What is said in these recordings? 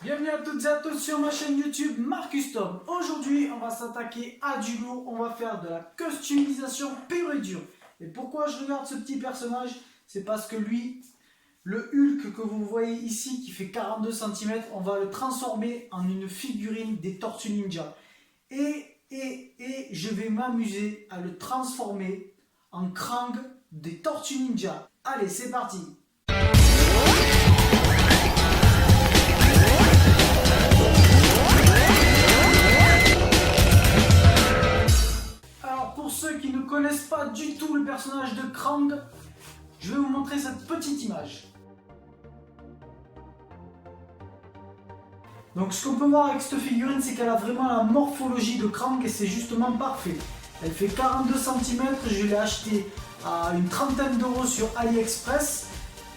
Bienvenue à toutes et à tous sur ma chaîne YouTube Marcus Tom. Aujourd'hui on va s'attaquer à du lourd, on va faire de la customisation pure et dure. Et pourquoi je regarde ce petit personnage? C'est parce que lui, le Hulk que vous voyez ici qui fait 42 cm, on va le transformer en une figurine des Tortues Ninja. Et je vais m'amuser à le transformer en Krang des Tortues Ninja. Allez, c'est parti! Alors pour ceux qui ne connaissent pas du tout le personnage de Krang, je vais vous montrer cette petite image. Donc ce qu'on peut voir avec cette figurine, c'est qu'elle a vraiment la morphologie de Krang et c'est justement parfait. Elle fait 42 cm, je l'ai acheté à une trentaine d'euros sur AliExpress.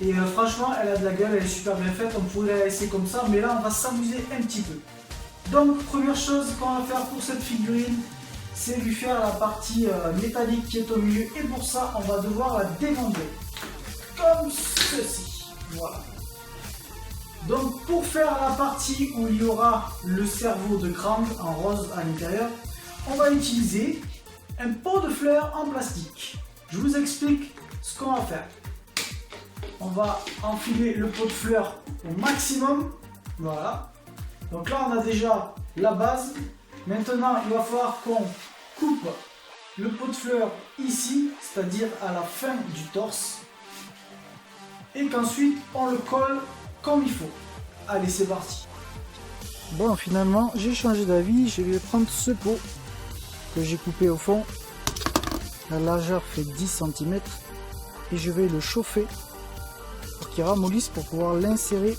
Et franchement, elle a de la gueule, elle est super bien faite, on pourrait la laisser comme ça, mais là on va s'amuser un petit peu. Donc première chose qu'on va faire pour cette figurine, c'est lui faire la partie métallique qui est au milieu. Et pour ça, on va devoir la démembrer. Comme ceci. Voilà. Donc pour faire la partie où il y aura le cerveau de Krang en rose à l'intérieur, on va utiliser un pot de fleurs en plastique. Je vous explique ce qu'on va faire. On va enfiler le pot de fleurs au maximum. Voilà. Donc là on a déjà la base. Maintenant il va falloir qu'on coupe le pot de fleurs ici, c'est-à-dire à la fin du torse. Et qu'ensuite on le colle comme il faut. Allez, c'est parti. Bon, finalement j'ai changé d'avis, je vais prendre ce pot que j'ai coupé au fond. La largeur fait 10 cm et je vais le chauffer pour qu'il ramollisse pour pouvoir l'insérer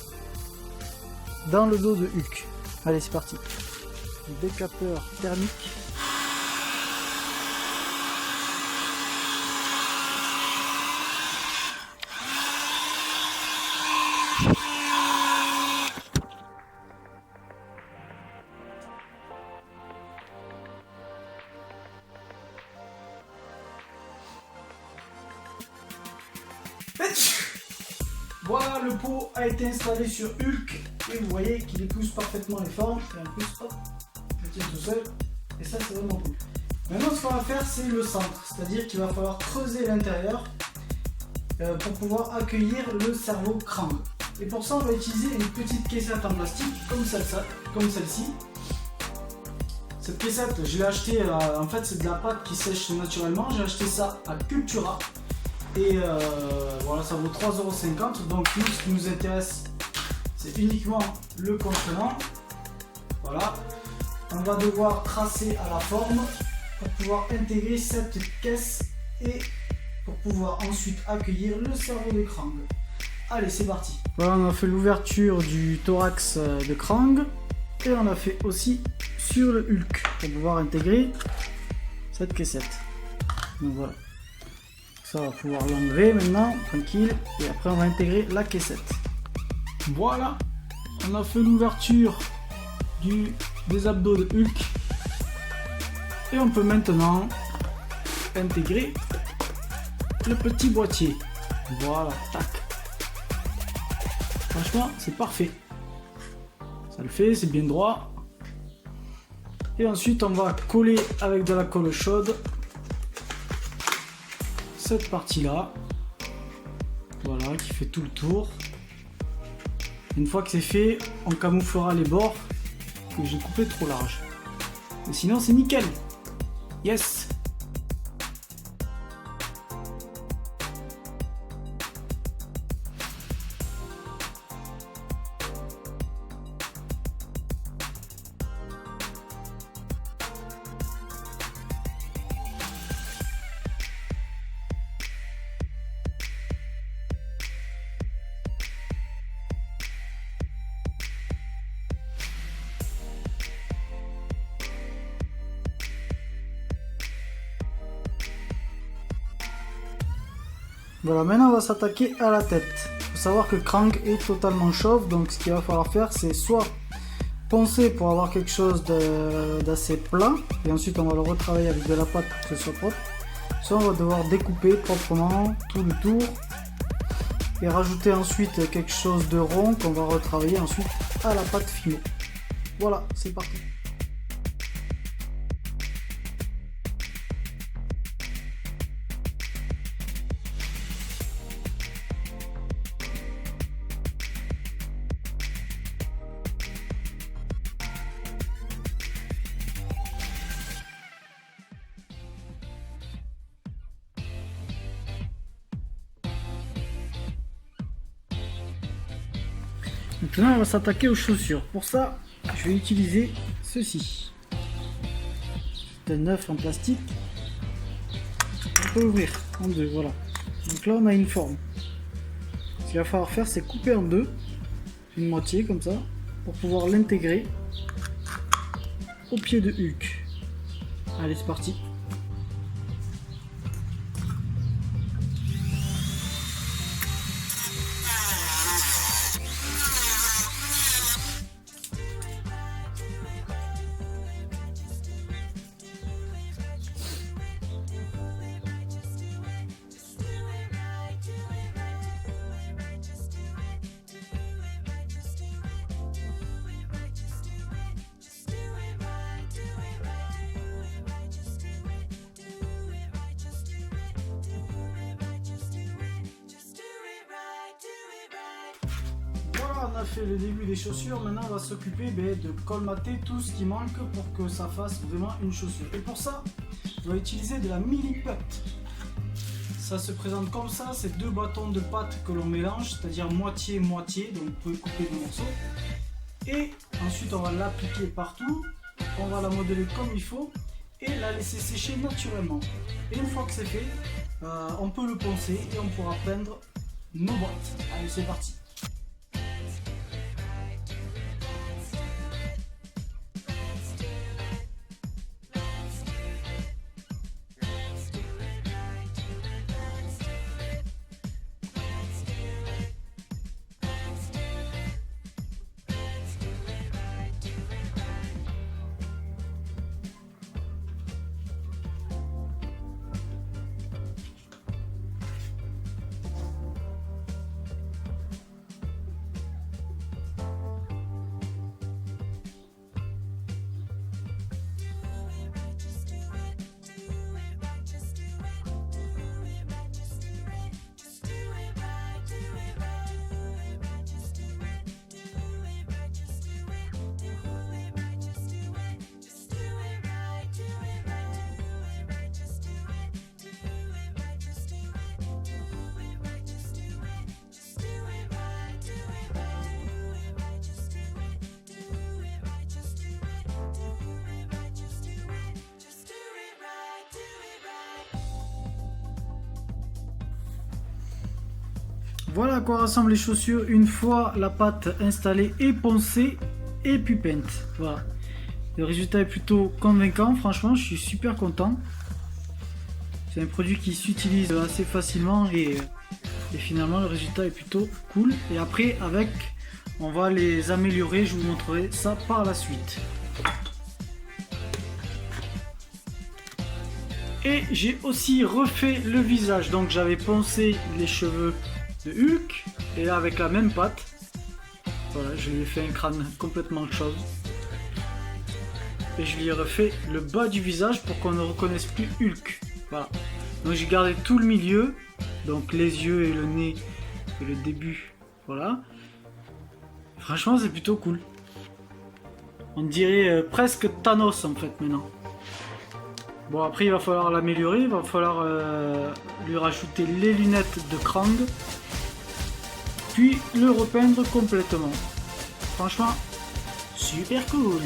dans le dos de Hulk. Allez, c'est parti. Le décapeur thermique. Voilà, le pot a été installé sur Hulk et vous voyez qu'il épouse parfaitement les formes. Et en plus, hop, je tiens tout seul et ça c'est vraiment cool. Maintenant ce qu'on va faire c'est le centre, c'est-à-dire qu'il va falloir creuser l'intérieur pour pouvoir accueillir le cerveau Krang. Et pour ça on va utiliser une petite caissette en plastique comme celle-ci. Cette caissette je l'ai achetée, en fait c'est de la pâte qui sèche naturellement, j'ai acheté ça à Cultura. Et voilà, ça vaut 3,50 €. Donc nous, ce qui nous intéresse, c'est uniquement le contenant. Voilà. On va devoir tracer à la forme pour pouvoir intégrer cette caisse et pour pouvoir ensuite accueillir le cerveau de Krang. Allez, c'est parti. Voilà, on a fait l'ouverture du thorax de Krang et on a fait aussi sur le Hulk pour pouvoir intégrer cette caissette. Donc voilà. Ça, on va pouvoir l'enlever maintenant, tranquille, et après on va intégrer la caissette. Voilà, on a fait l'ouverture des abdos de Hulk. Et on peut maintenant intégrer le petit boîtier. Voilà, tac. Franchement, c'est parfait. Ça le fait, c'est bien droit. Et ensuite, on va coller avec de la colle chaude cette partie là, voilà, qui fait tout le tour. Une fois que c'est fait, on camouflera les bords que j'ai coupé trop large. Mais sinon c'est nickel. Yes. Voilà, maintenant on va s'attaquer à la tête. Il faut savoir que Krang est totalement chauve, donc ce qu'il va falloir faire c'est soit poncer pour avoir quelque chose d'assez plat, et ensuite on va le retravailler avec de la pâte pour que ce soit propre, soit on va devoir découper proprement tout le tour et rajouter ensuite quelque chose de rond qu'on va retravailler ensuite à la pâte Fimo. Voilà, c'est parti. Maintenant, on va s'attaquer aux chaussures. Pour ça, je vais utiliser ceci. C'est un œuf en plastique. On peut l'ouvrir en deux, voilà. Donc là, on a une forme. Ce qu'il va falloir faire, c'est couper en deux, une moitié comme ça, pour pouvoir l'intégrer au pied de Hulk. Allez, c'est parti. On a fait le début des chaussures, maintenant on va s'occuper de colmater tout ce qui manque pour que ça fasse vraiment une chaussure. Et pour ça, on va utiliser de la mini-put. Ça se présente comme ça, c'est deux bâtons de pâte que l'on mélange, c'est-à-dire moitié-moitié, donc vous pouvez couper des morceaux. Et ensuite on va l'appliquer partout, on va la modeler comme il faut et la laisser sécher naturellement. Et une fois que c'est fait, on peut le poncer et on pourra peindre nos boîtes. Allez, c'est parti. Voilà à quoi ressemblent les chaussures une fois la pâte installée et poncée et puis peinte. Voilà. Le résultat est plutôt convaincant, franchement je suis super content. C'est un produit qui s'utilise assez facilement et finalement le résultat est plutôt cool. Et après avec, on va les améliorer, je vous montrerai ça par la suite. Et j'ai aussi refait le visage, donc j'avais poncé les cheveux de Hulk et là avec la même pâte, voilà, je lui ai fait un crâne complètement chauve et je lui ai refait le bas du visage pour qu'on ne reconnaisse plus Hulk. Voilà, donc j'ai gardé tout le milieu, donc les yeux et le nez et le début, voilà. Franchement c'est plutôt cool, on dirait presque Thanos en fait maintenant. Bon après il va falloir l'améliorer, il va falloir lui rajouter les lunettes de Krang, puis le repeindre complètement. Franchement, super cool.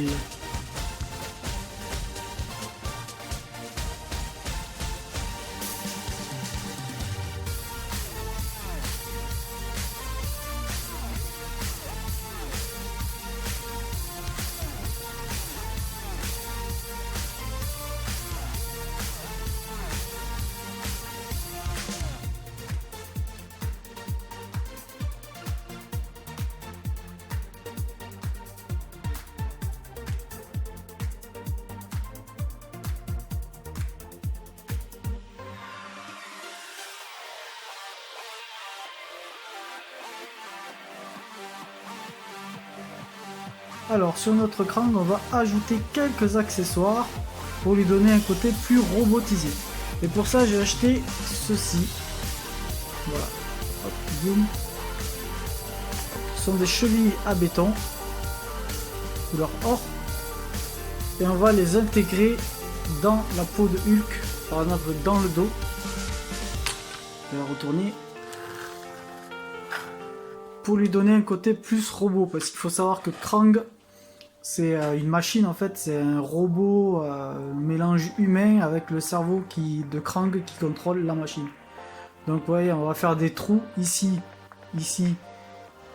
Alors sur notre Krang, on va ajouter quelques accessoires pour lui donner un côté plus robotisé. Et pour ça, j'ai acheté ceci. Voilà. Hop, boum. Ce sont des chevilles à béton, couleur or. Et on va les intégrer dans la peau de Hulk, par exemple dans le dos. Je vais la retourner. Pour lui donner un côté plus robot, parce qu'il faut savoir que Krang, c'est une machine en fait, c'est un robot mélange humain avec le cerveau de Krang qui contrôle la machine. Donc vous voyez, on va faire des trous ici,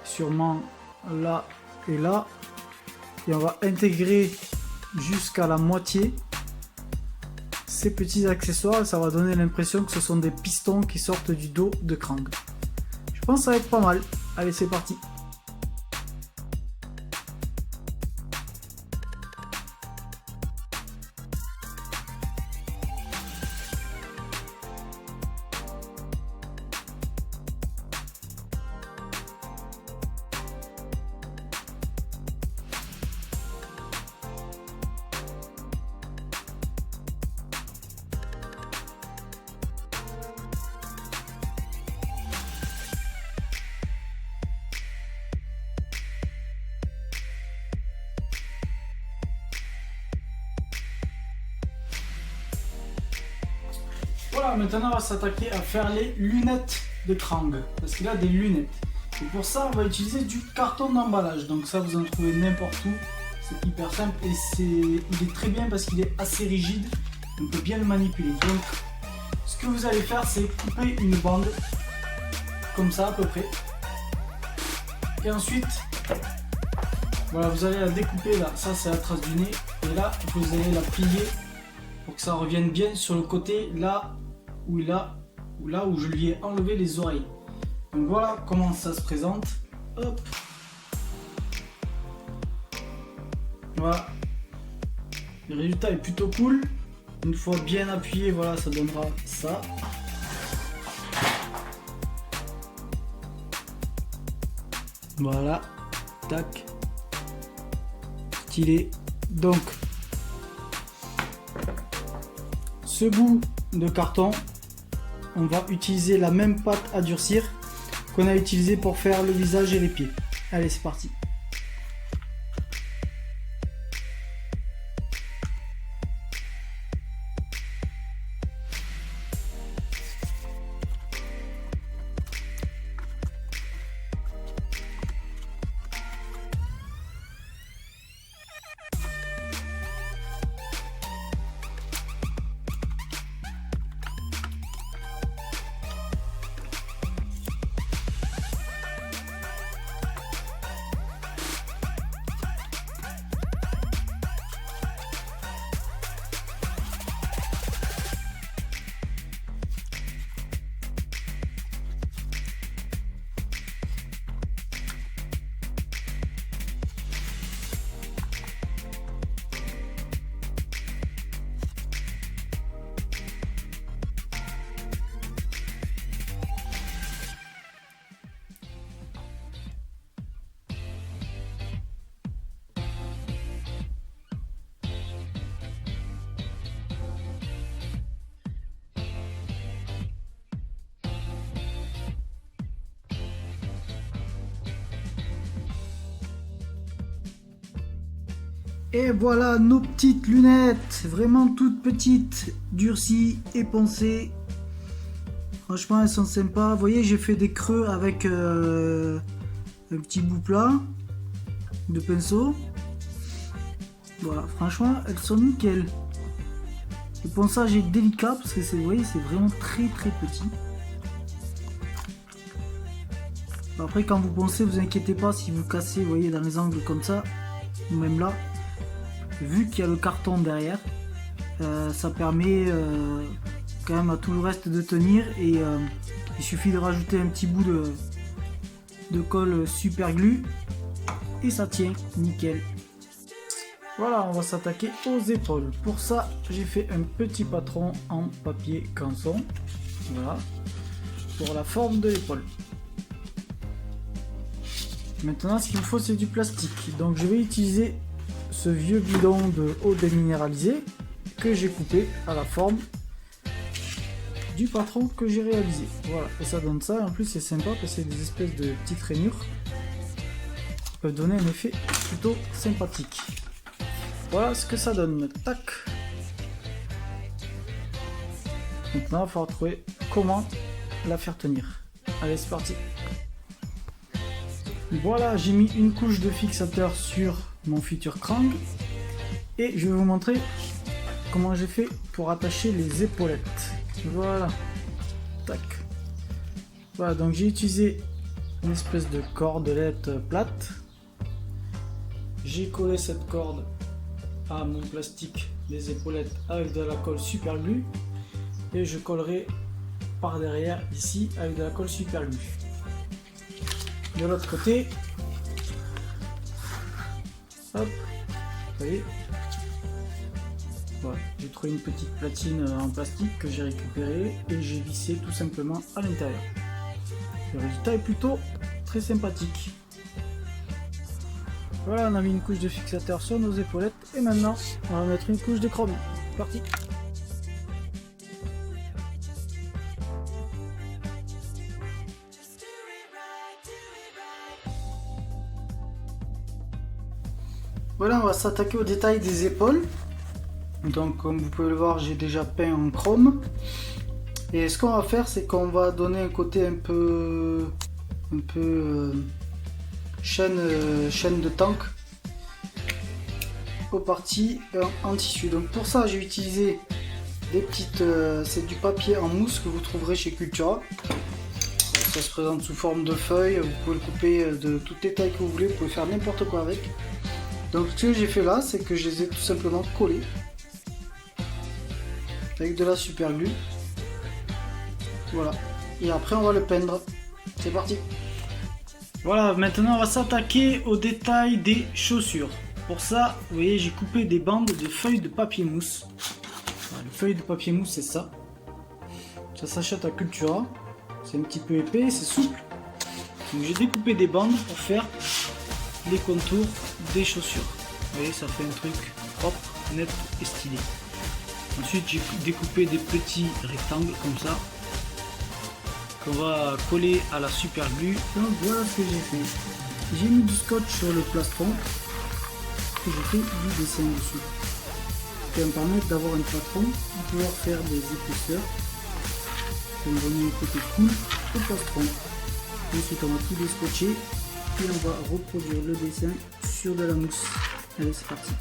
sûrement là et là. Et on va intégrer jusqu'à la moitié ces petits accessoires. Ça va donner l'impression que ce sont des pistons qui sortent du dos de Krang. Je pense que ça va être pas mal. Allez, c'est parti. Voilà, maintenant on va s'attaquer à faire les lunettes de Krang, parce qu'il a des lunettes. Et pour ça, on va utiliser du carton d'emballage. Donc ça, vous en trouvez n'importe où. C'est hyper simple et il est très bien parce qu'il est assez rigide. On peut bien le manipuler. Donc, ce que vous allez faire, c'est couper une bande, comme ça à peu près. Et ensuite, voilà, vous allez la découper là. Ça, c'est la trace du nez. Et là, vous allez la plier pour que ça revienne bien sur le côté là où je lui ai enlevé les oreilles. Donc voilà comment ça se présente. Hop. Voilà. Le résultat est plutôt cool. Une fois bien appuyé, voilà, ça donnera ça. Voilà. Tac. Stylé. Donc, ce bout de carton, on va utiliser la même pâte à durcir qu'on a utilisé pour faire le visage et les pieds. Allez, c'est parti. Et voilà nos petites lunettes, vraiment toutes petites, durcies et poncées. Franchement, elles sont sympas. Vous voyez, j'ai fait des creux avec un petit bout plat de pinceau. Voilà, franchement, elles sont nickel. Le ponçage est délicat parce que vous voyez, c'est vraiment très petit. Après, quand vous poncez, vous inquiétez pas si vous cassez, vous voyez, dans les angles comme ça, ou même là. Vu qu'il y a le carton derrière, ça permet quand même à tout le reste de tenir et il suffit de rajouter un petit bout de colle super glue et ça tient nickel. Voilà, on va s'attaquer aux épaules. Pour ça, j'ai fait un petit patron en papier canson. Voilà, pour la forme de l'épaule. Maintenant, ce qu'il me faut, c'est du plastique. Donc, je vais utiliser ce vieux bidon de eau déminéralisée que j'ai coupé à la forme du patron que j'ai réalisé. Voilà, et ça donne ça. En plus, c'est sympa parce que c'est des espèces de petites rainures qui peuvent donner un effet plutôt sympathique. Voilà ce que ça donne. Tac. Maintenant, il va falloir trouver comment la faire tenir. Allez, c'est parti. Voilà, j'ai mis une couche de fixateur sur mon futur Krang et je vais vous montrer comment j'ai fait pour attacher les épaulettes. Voilà, tac. Voilà, donc j'ai utilisé une espèce de cordelette plate. J'ai collé cette corde à mon plastique des épaulettes avec de la colle super glue et je collerai par derrière ici avec de la colle super glue. De l'autre côté, hop, vous voyez, voilà, j'ai trouvé une petite platine en plastique que j'ai récupérée et j'ai vissé tout simplement à l'intérieur. Le résultat est plutôt très sympathique. Voilà, on a mis une couche de fixateur sur nos épaulettes et maintenant on va mettre une couche de chrome. Parti. Voilà, on va s'attaquer au détail des épaules. Donc comme vous pouvez le voir, j'ai déjà peint en chrome. Et ce qu'on va faire, c'est qu'on va donner un côté un peu chaîne de tank aux parties en tissu. Donc pour ça, j'ai utilisé des petites, c'est du papier en mousse que vous trouverez chez Cultura. Ça se présente sous forme de feuilles. Vous pouvez le couper de toutes les tailles que vous voulez. Vous pouvez faire n'importe quoi avec. Donc ce que j'ai fait là, c'est que je les ai tout simplement collés avec de la super glue. Voilà. Et après on va le peindre. C'est parti. Voilà, maintenant on va s'attaquer au détail des chaussures. Pour ça, vous voyez, j'ai coupé des bandes de feuilles de papier mousse. Voilà, les feuilles de papier mousse, c'est ça. Ça s'achète à Cultura. C'est un petit peu épais, c'est souple. Donc j'ai découpé des bandes pour faire les contours des chaussures. Vous voyez, ça fait un truc propre, net et stylé. Ensuite, j'ai découpé des petits rectangles comme ça qu'on va coller à la super glue. Donc voilà ce que j'ai fait. J'ai mis du scotch sur le plastron et j'ai fait du dessin dessus. Ça va me permettre d'avoir un plastron, de pouvoir faire des épaisseurs pour donner un côté cool au plastron. Ensuite, on va tout descotcher et on va reproduire le dessin sur de la mousse. Allez, c'est parti.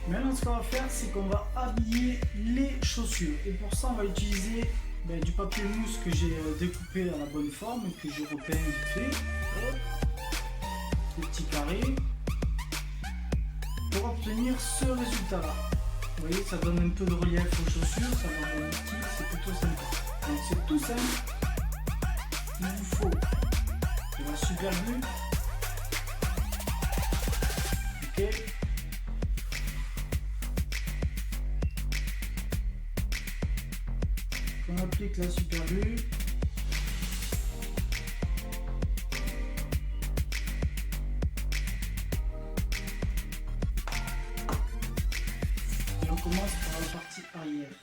Maintenant, ce qu'on va faire, c'est qu'on va habiller les chaussures. Et pour ça, on va utiliser du papier mousse que j'ai découpé à la bonne forme et que je repeins vite fait. Hop. Des petits carrés. Pour obtenir ce résultat-là. Vous voyez, ça donne un peu de relief aux chaussures, ça donne un style, c'est plutôt sympa. Donc c'est tout simple. Il vous faut de la super glue. Ok. On applique la super glue. Et on commence par la partie arrière.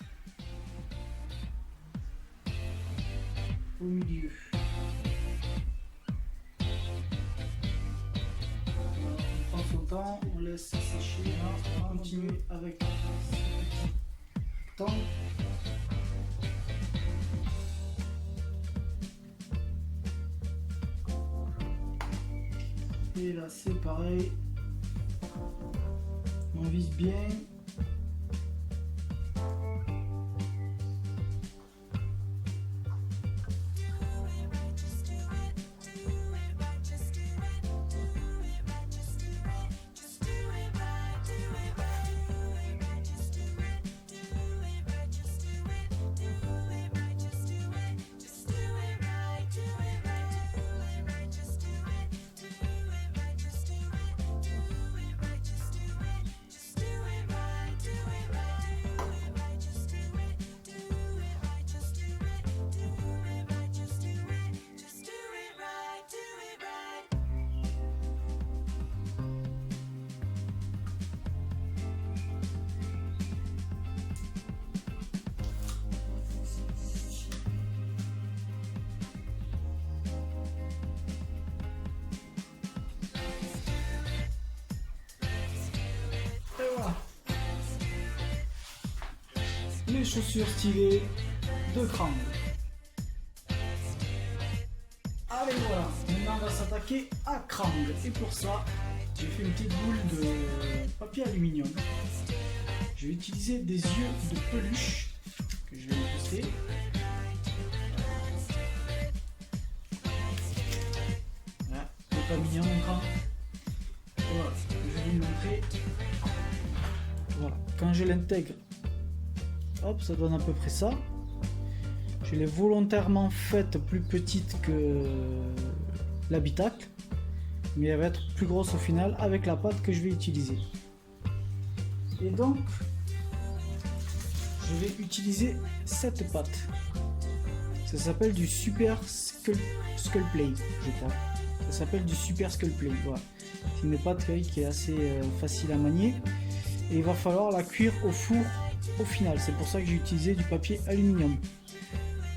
Au milieu. On prend son temps, on laisse sécher. On va continuer avec ce petit rectangle. Et là c'est pareil, on vise bien. Et voilà. Les chaussures stylées de Krang. Allez voilà, maintenant on va s'attaquer à Krang. Et pour ça, j'ai fait une petite boule de papier aluminium. Je vais utiliser des yeux de peluche que je vais incruster. Voilà, c'est pas mignon mon Krang. Voilà, je vais vous montrer. Voilà, quand je l'intègre, hop, ça donne à peu près ça. Je l'ai volontairement faite plus petite que l'habitacle, mais elle va être plus grosse au final avec la pâte que je vais utiliser. Et donc, je vais utiliser cette pâte. Ça s'appelle du Super Skull Play, je crois. Ça s'appelle du Super Skull Play. Voilà. C'est une pâte qui est assez facile à manier. Et il va falloir la cuire au four au final. C'est pour ça que j'ai utilisé du papier aluminium.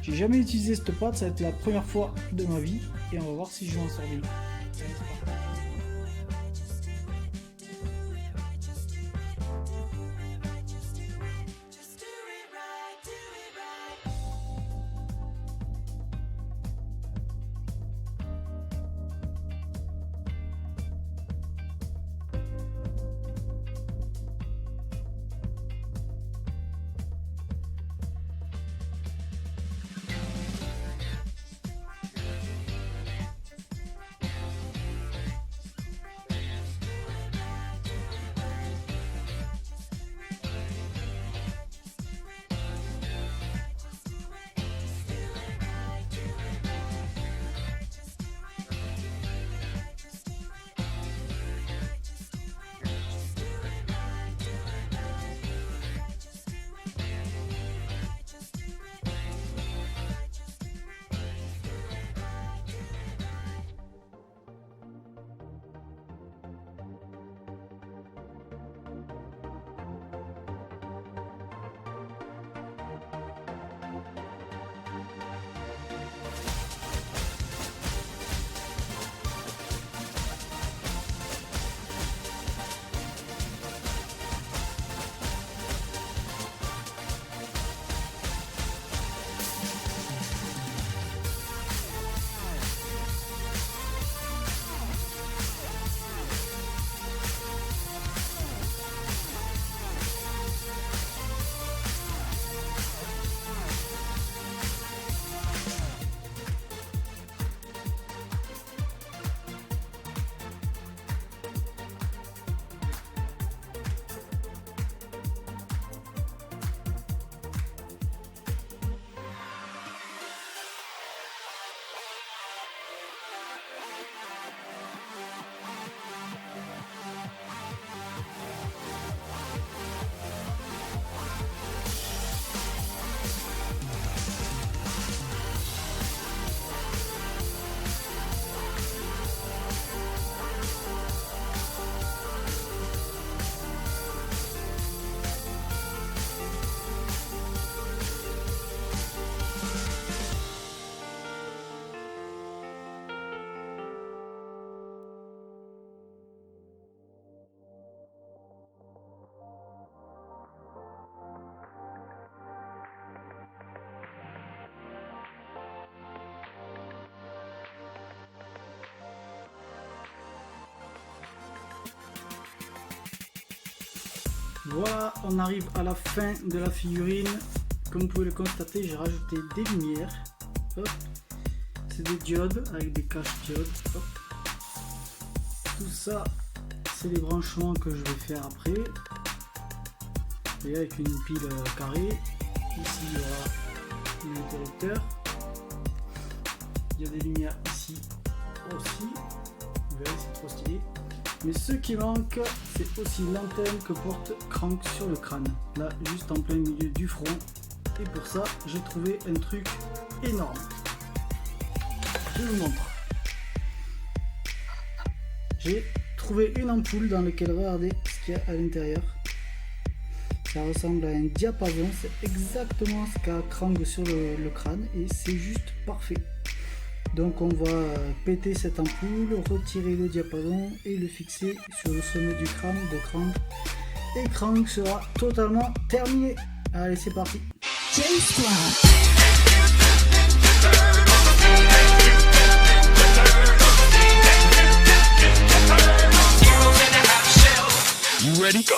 J'ai jamais utilisé cette pâte, ça va être la première fois de ma vie. Et on va voir si je vais en sortir. Voilà, on arrive à la fin de la figurine. Comme vous pouvez le constater, j'ai rajouté des lumières. Hop. C'est des diodes avec des caches diodes. Hop. Tout ça, c'est les branchements que je vais faire après. Et avec une pile carrée. Ici, il y aura l'interrupteur. Il y a des lumières ici aussi. Vous verrez, c'est trop stylé. Mais ce qui manque, c'est aussi l'antenne que porte Crank sur le crâne. Là, juste en plein milieu du front. Et pour ça, j'ai trouvé un truc énorme. Je vous montre. J'ai trouvé une ampoule dans laquelle regardez ce qu'il y a à l'intérieur. Ça ressemble à un diapason, c'est exactement ce qu'a Crank sur le crâne et c'est juste parfait. Donc on va péter cette ampoule, retirer le diapason et le fixer sur le sommet du crâne de Crank. Et Crank sera totalement terminé. Allez, c'est parti. You ready? Go!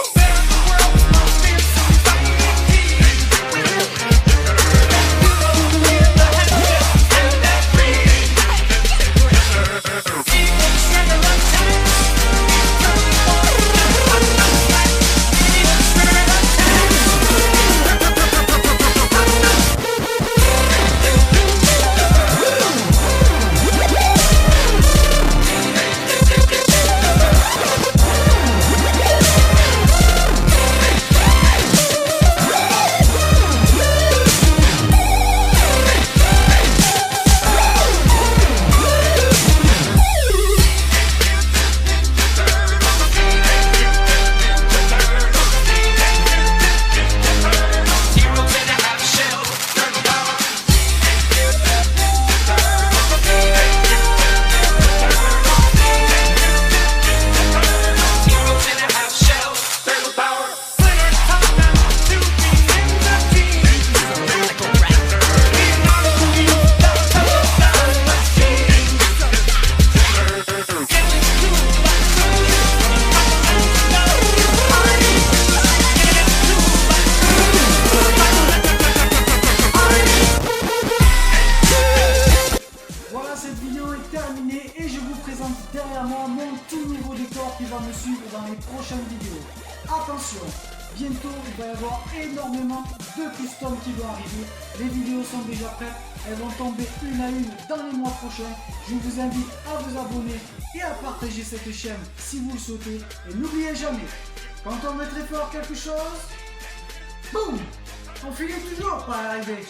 Derrière moi mon tout nouveau décor qui va me suivre dans les prochaines vidéos. Attention, bientôt il va y avoir énormément de customs qui vont arriver. Les vidéos sont déjà prêtes, elles vont tomber une à une dans les mois prochains. Je vous invite à vous abonner et à partager cette chaîne si vous le souhaitez. Et n'oubliez jamais, quand on met très fort quelque chose, boum, on finit toujours par arriver.